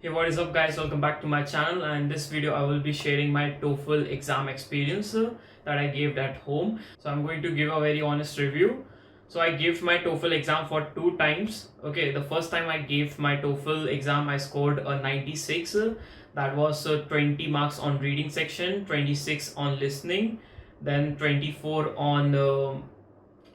Hey, what is up guys, welcome back to my channel, and in this video I will be sharing my TOEFL exam experience that I gave at home. So I'm going to give a very honest review. So I gave my TOEFL exam for 2 times. Okay, the first time I gave my TOEFL exam I scored a 96. That was 20 marks on reading section, 26 on listening, then 24 on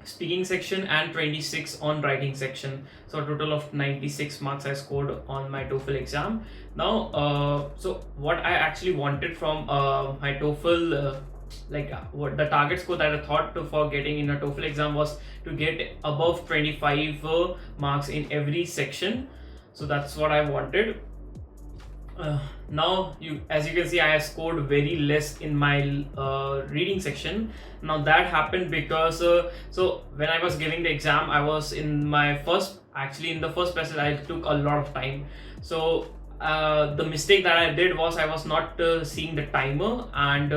speaking section and 26 on writing section. So a total of 96 marks I scored on my TOEFL exam. Now so what I actually wanted from my TOEFL what the target score that I thought for getting in a TOEFL exam was to get above 25 marks in every section. So that's what I wanted. Now as you can see, I have scored very less in my reading section. Now that happened because so when I was giving the exam, I was in my first in the first passage I took a lot of time. So the mistake that I did was I was not seeing the timer, and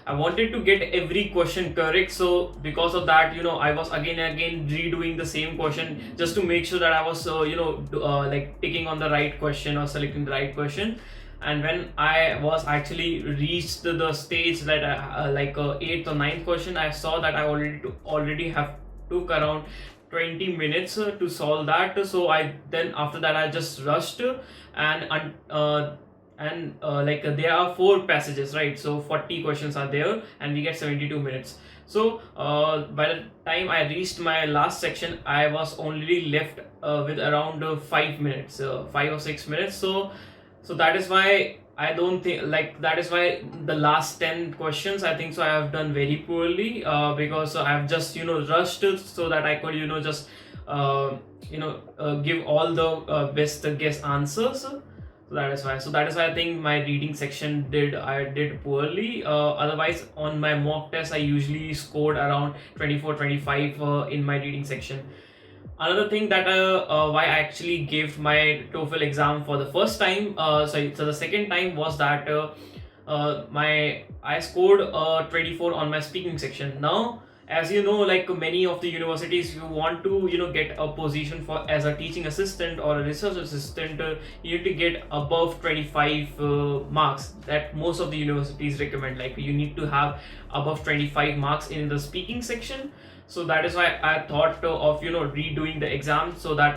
I wanted to get every question correct. So because of that, I was again and again redoing the same question just to make sure that I was ticking on the right question or selecting the right question. And when I was actually reached the stage that eighth or ninth question, I saw that I already have took around 20 minutes to solve that. So I then after that I just rushed, and there are 4 passages, right? So 40 questions are there and we get 72 minutes. So by the time I reached my last section, I was only left with around 5 minutes, 5 or 6 minutes. So that is why I don't think, that is why the last 10 questions I think so I have done very poorly, because I have just rushed so that I could just give all the best guess answers. So that is why I think my reading section I did poorly. Otherwise on my mock test I usually scored around 24 25 in my reading section. Another thing that why I actually gave my TOEFL exam for the first time, so the second time was that I scored 24 on my speaking section. Now, as you know, like many of the universities, you want to get a position for as a teaching assistant or a research assistant, you need to get above 25 marks. That most of the universities recommend, like you need to have above 25 marks in the speaking section. So that is why I thought of redoing the exam, so that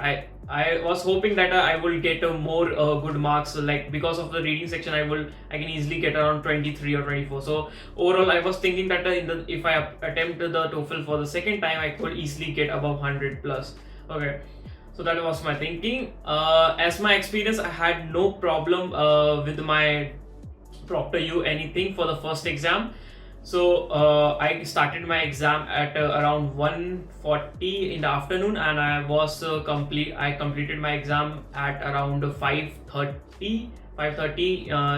I was hoping that I will get more good marks, like because of the reading section I can easily get around 23 or 24. So overall I was thinking that if I attempt the TOEFL for the second time, I could easily get above 100 plus. Okay, so that was my thinking. As my experience, I had no problem with my proctor U anything for the first exam. So I started my exam at around 1:40 in the afternoon, and I completed my exam at around 5:30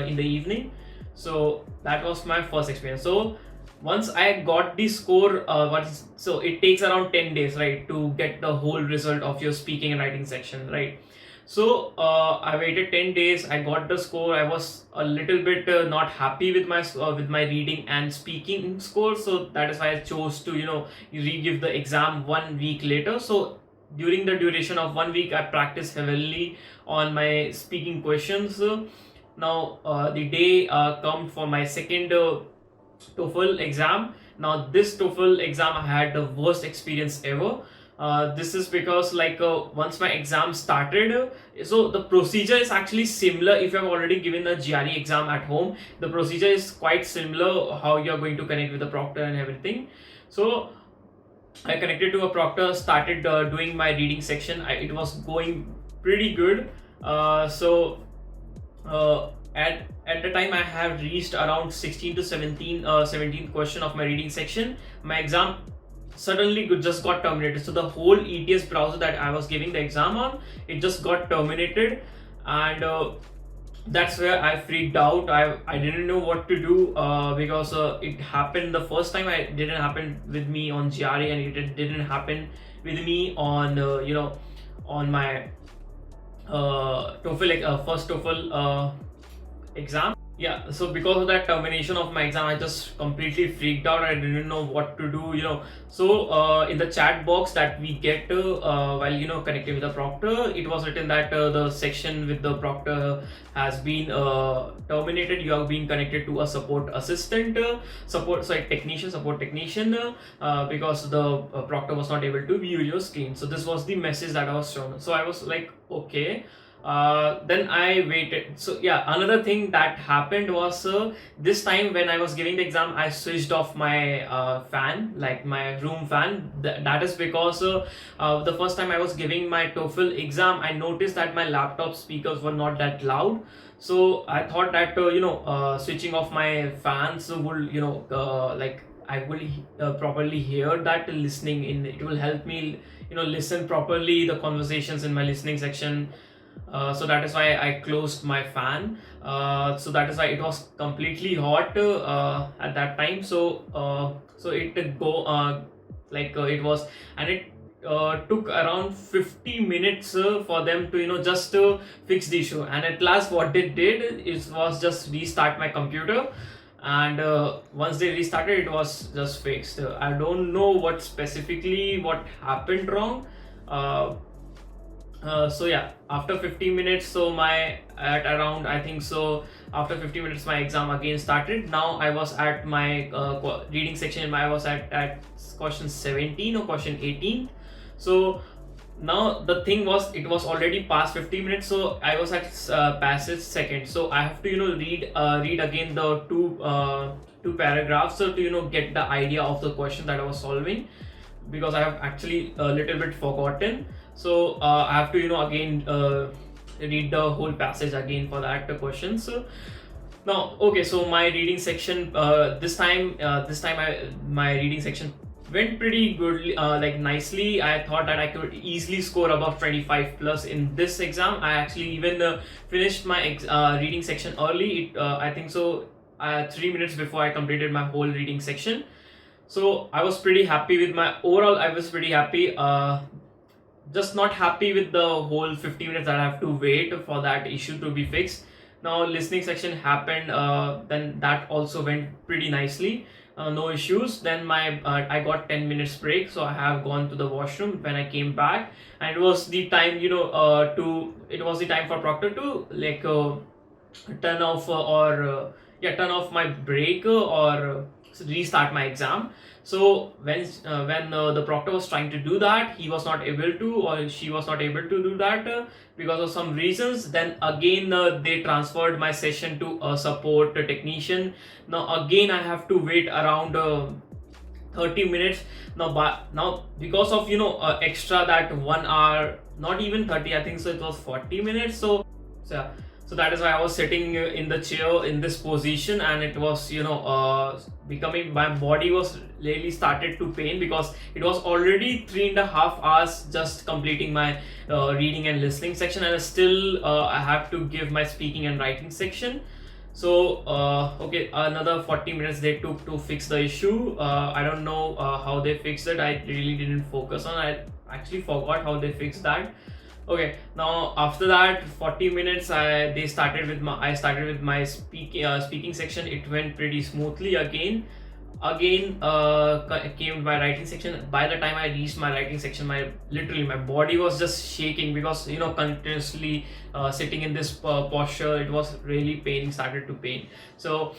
in the evening. So that was my first experience. So once I got the score, so it takes around 10 days, right, to get the whole result of your speaking and writing section, right? So I waited 10 days. I got the score. I was a little bit not happy with my reading and speaking score. So that is why I chose to re-give the exam 1 week later. So during the duration of 1 week, I practiced heavily on my speaking questions. Now the day come for my second TOEFL exam. Now this TOEFL exam I had the worst experience ever. This is because once my exam started, so the procedure is actually similar. If you have already given the GRE exam at home, the procedure is quite similar, how you are going to connect with the proctor and everything. So I connected to a proctor, started doing my reading section. It was going pretty good. At the time I have reached around 16 to 17th question of my reading section. My exam suddenly just got terminated. So the whole ETS browser that I was giving the exam on, it just got terminated, and that's where I freaked out. I didn't know what to do, because it happened the first time. It didn't happen with me on GRE, and it didn't happen with me on on my TOEFL first TOEFL exam. Yeah, so because of that termination of my exam, I just completely freaked out. I didn't know what to do, So in the chat box that we get while connecting with the proctor, it was written that the section with the proctor has been terminated. You have been connected to a support assistant, support technician, because the proctor was not able to view your screen. So this was the message that I was shown. So I was like, okay. Then I waited. So yeah, another thing that happened was this time when I was giving the exam, I switched off my fan, like my room fan. That is because the first time I was giving my TOEFL exam, I noticed that my laptop speakers were not that loud. So I thought that switching off my fans would like I will properly hear that listening in. It will help me listen properly the conversations in my listening section. So that is why I closed my fan. So that is why it was completely hot at that time. So it go it was, and it took around 50 minutes for them to just fix the issue. And at last, what they did is was just restart my computer. And once they restarted, it was just fixed. I don't know what happened wrong. So yeah, after 50 minutes, so my at around I think so after 50 minutes my exam again started. Now I was at my reading section. I was at question 17 or question 18. So now the thing was, it was already past 50 minutes, so I was at passage second. So I have to read again the two paragraphs, so to get the idea of the question that I was solving, because I have actually a little bit forgotten. So I have to again read the whole passage again for that question. So now, okay, so my reading section this time my reading section went pretty good, like nicely. I thought that I could easily score above 25 plus in this exam. I actually even finished my reading section early. I think so 3 minutes before I completed my whole reading section. So I was pretty happy with my overall. I was pretty happy. Just not happy with the whole 50 minutes that I have to wait for that issue to be fixed. Now listening section happened, then that also went pretty nicely, no issues. Then my I got 10 minutes break, so I have gone to the washroom. When I came back, and it was the time it was the time for proctor to turn off turn off my break or restart my exam. So when the proctor was trying to do that, he was not able to, or she was not able to do that because of some reasons. Then again they transferred my session to a support technician. Now again I have to wait around 30 minutes. Now because of extra that 1 hour, not even 30, I think so it was 40 minutes. So yeah, so that is why I was sitting in the chair in this position, and it was becoming, my body was really started to pain, because it was already 3.5 hours just completing my reading and listening section, and still I have to give my speaking and writing section. So okay, another 40 minutes they took to fix the issue. I don't know how they fixed it. I really didn't focus on. I actually forgot how they fixed that. Okay, now after that 40 minutes, I started with my speaking section. It went pretty smoothly. Again came my writing section. By the time I reached my writing section, my body was just shaking, because continuously sitting in this posture, it was really started to pain. So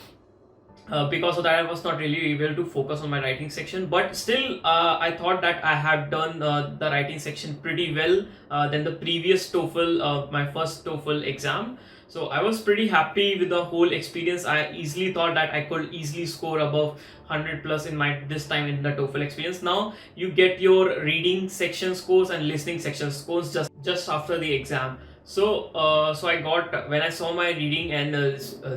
because of that, I was not really able to focus on my writing section. But still, I thought that I had done the writing section pretty well than the previous TOEFL, my first TOEFL exam. So I was pretty happy with the whole experience. I easily thought that I could easily score above 100 plus in my this time in the TOEFL experience. Now you get your reading section scores and listening section scores just after the exam. So I got, when I saw my reading and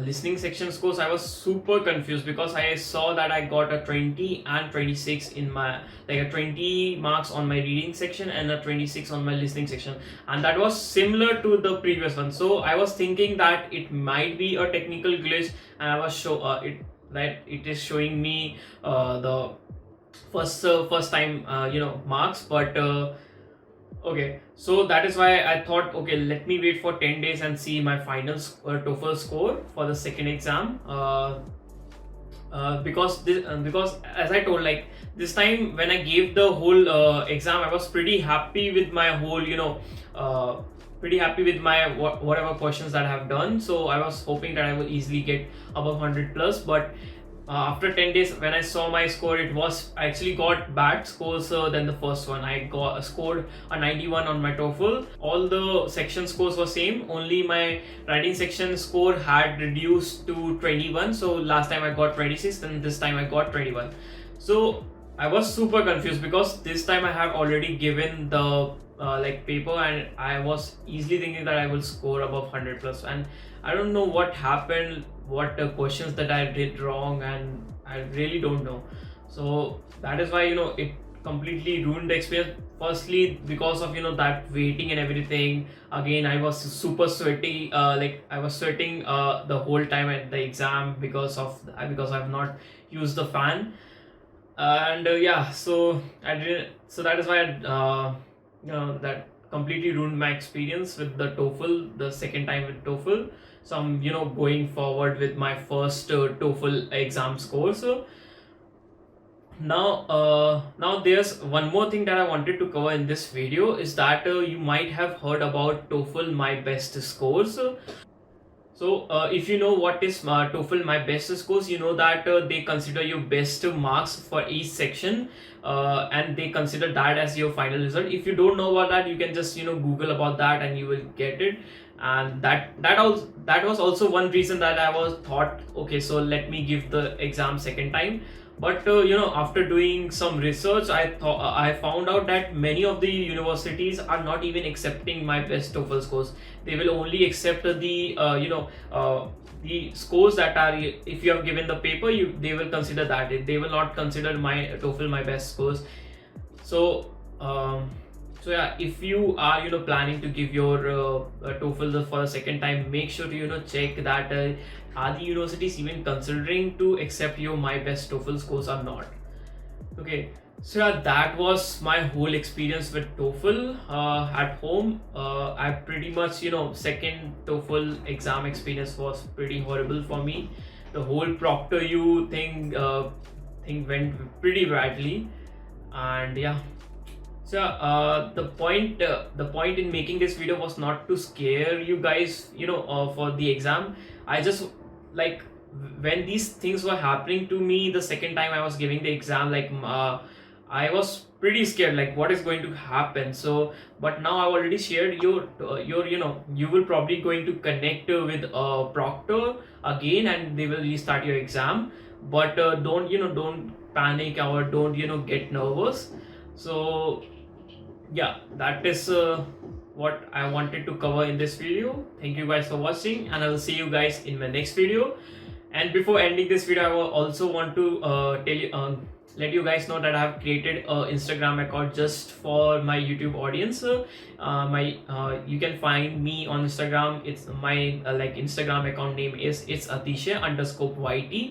listening section scores, I was super confused, because I saw that I got a 20 and 26 in my, like a 20 marks on my reading section and a 26 on my listening section, and that was similar to the previous one. So I was thinking that it might be a technical glitch, and I was it is showing me the first time marks, but Okay, so that is why I thought, okay, let me wait for 10 days and see my final TOEFL score for the second exam. Because as I told, like this time when I gave the whole exam, I was pretty happy with my whole, uh, pretty happy with my whatever questions that I have done. So I was hoping that I will easily get above 100 plus, but after 10 days when I saw my score, it was, I actually got bad scores than the first one. I got scored a 91 on my TOEFL. All the section scores were same, only my writing section score had reduced to 21. So last time I got 26 and this time I got 21. So I was super confused because this time I have already given the like paper, and I was easily thinking that I will score above 100 plus, and I don't know what happened, what questions that I did wrong, and I really don't know. So that is why it completely ruined the experience. Firstly, because of that waiting and everything. Again, I was super sweaty. Like I was sweating the whole time at the exam because I've not used the fan, and yeah. So I didn't. So that is why that completely ruined my experience with the TOEFL. The second time with TOEFL. So I'm going forward with my first TOEFL exam score. So now there's one more thing that I wanted to cover in this video, is that you might have heard about TOEFL MyBest scores. So if you know what is TOEFL MyBest scores, you know that they consider your best marks for each section, and they consider that as your final result. If you don't know about that, you can just Google about that and you will get it. And that was also one reason that I was thought, okay, so let me give the exam second time. But after doing some research, I found out that many of the universities are not even accepting my best TOEFL scores. They will only accept the scores that are, if you have given the paper, they will consider that. They will not consider my TOEFL my best scores. So so yeah, if you are planning to give your TOEFL for the second time, make sure to check that are the universities even considering to accept your MyBest TOEFL scores or not. Okay, so yeah, that was my whole experience with TOEFL at home. I pretty much second TOEFL exam experience was pretty horrible for me. The whole proctor you thing went pretty badly, and yeah. So the point in making this video was not to scare you guys, for the exam. I just, like, when these things were happening to me the second time I was giving the exam, like I was pretty scared, like what is going to happen. So, but now I've already shared your you will probably going to connect with a proctor again, and they will restart your exam. But don't panic or don't get nervous. So yeah, that is what I wanted to cover in this video. Thank you guys for watching, and I will see you guys in my next video. And before ending this video, I will also want to let you guys know that I have created an Instagram account just for my YouTube audience. You can find me on Instagram. It's my like Instagram account name is it's Atishay_YT.